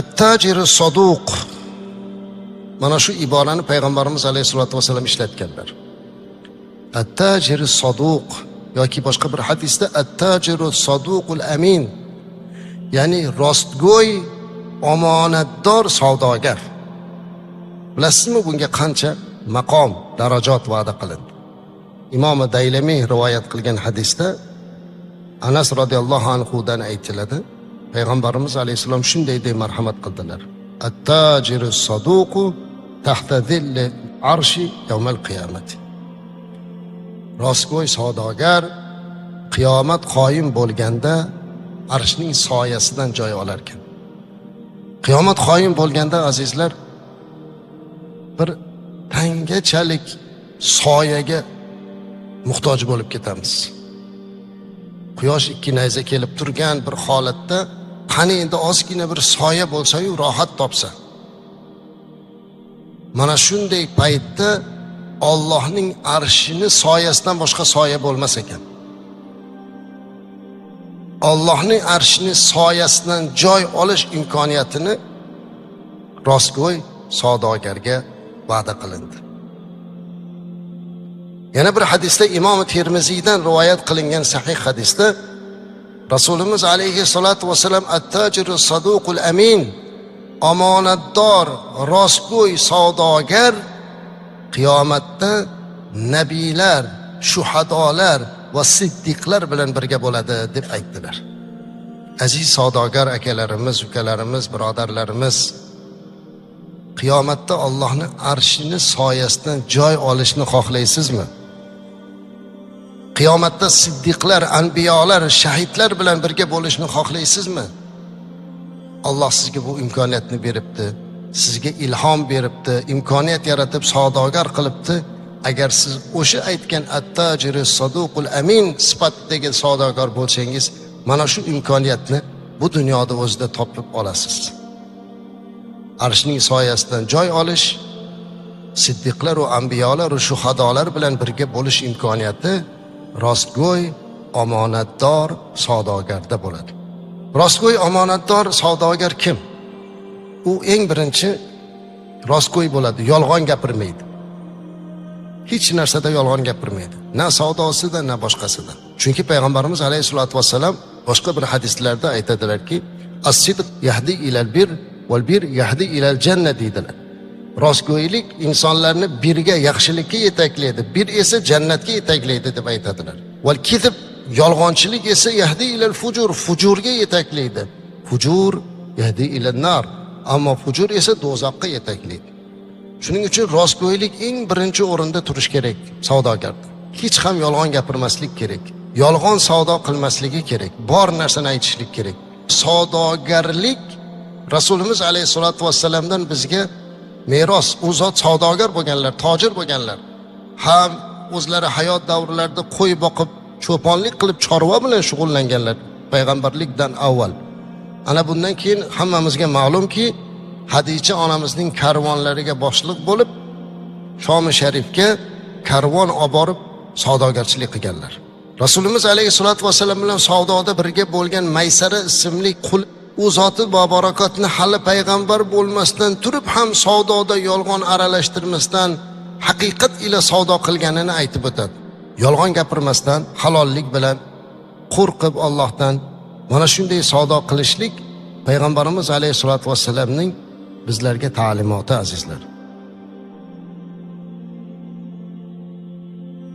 At-tajiru saduq. Mana shu iborani payg'ambarimiz alayhisolatu vasallam ishlatganlar. At-tajiru saduq yoki boshqa bir hadisda at-tajiru saduqul amin. Ya'ni rostgo'y, omonatdor savdogar. Bilasizmi bunga qancha maqom, darajat va'da qilindi? Imom Daylami rivoyat qilgan hadisda Anas radhiyallohu anhu dan aytiladi. Payg'ambarimiz alayhisalom shunday deb marhamat qildilar. At-tajiru saduqu tahta zilli arshi yawmal qiyamati. Rostgo'y savdogar qiyomat qoyim bo'lganda arshning soyasidan joy olar ekan. Qiyomat qoyim bo'lganda azizlar bir tangachalik soyaga muhtoj bo'lib ketamiz. Quyosh ikki nayza kelib turgan bir holatda qani endi ozgina bir soya bo'lsa-yu rohat topsa. Mana shunday paytda Allohning arshini soyasidan boshqa soya bo'lmas ekan. Allohning arshini soyasidan joy olish imkoniyatini rostgo'y savdogarga va'da qilindi. Yana bir hadisda Imom Termiziydan rivoyat qilingan sahih hadisda Rasulimiz alayhi salatu vasallam at-tajiru saduqul amin, omonatdor, rostgo'y savdogar qiyomatda nabiylar, shuhadolar va siddiqlar bilan birga bo'ladi deb aytdilar. Aziz savdogar akalarimiz, ukalarimiz, birodarlarimiz, qiyomatda Allohning arshini soyasidan joy olishni xohlaysizmi? Qiyomatda siddiqlar, anbiyolar, shahidlar bilan birga bo'lishni xohlaysizmi? Alloh sizga bu imkoniyatni beribdi, sizga ilhom beribdi, imkoniyat yaratib savdogar qilibdi. Agar siz o'sha aytgan at-tajiru saduqul amin sifatidagi savdogar bo'lsangiz, mana shu imkoniyatni bu dunyoda o'zida topib olasiz. Arshning soyasidan joy olish, siddiqlar va anbiyolar va shuhadolar bilan birga bo'lish imkoniyati rostgo'y, omonatdor savdogarda bo'ladi. Rostgo'y, omonatdor savdogar kim? U eng birinchi rostgo'y bo'ladi, yolg'on gapirmaydi. Hech narsada yolg'on gapirmaydi. Na savdosida, na boshqasida. Chunki payg'ambarimiz alayhisolatu vasallam boshqa bir hadislarda aytadilarki, as-sidq yahdi ilal bir val bir yahdi ilal jannah deydilar. Rostgo'ylik insonlarni birga, yaxshilikka yetaklaydi, bir esa jannatga yetaklaydi deb aytadilar. Val kizib, yolg'onchilik esa yahdi ilal fujur, fujurga yetaklaydi. Fujur yahdi ilal nar, ammo fujur esa do'zaxga yetaklaydi. Shuning uchun rostgo'ylik eng birinchi o'rinda turish kerak savdogarda. Hech ham yolg'on gapirmaslik kerak. Yolg'on savdo qilmasligi kerak. Bor narsani aytishlik kerak. Savdogarlik Rasulimiz alayhisolatu vasallamdan bizga meros. U zot savdogar bo'lganlar, tojir bo'lganlar. Ham o'zlari hayot davrlarida qo'y boqib, cho'ponlik qilib chorva bilan shug'ullanganlar payg'ambarlikdan avval. Ana bundan keyin hammamizga ma'lumki, Hadicha onamizning karvonlariga boshliq bo'lib, Shom-i Sharifga karvon olib borib savdogarchilik qilganlar. Rasulimiz alayhisolatu vasallam bilan savdoda birga bo'lgan Maysara ismli qul u zoti bobarakotni hali payg'ambar bo'lmasdan turib ham savdoda yolg'on aralashtirmasdan haqiqat ila savdo qilganini aytib o'tadi. Yolg'on gapirmasdan, halollik bilan qo'rqib Allohdan mana shunday savdo qilishlik payg'ambarimiz alayhisolatu vasallamning bizlarga ta'limoti azizlar.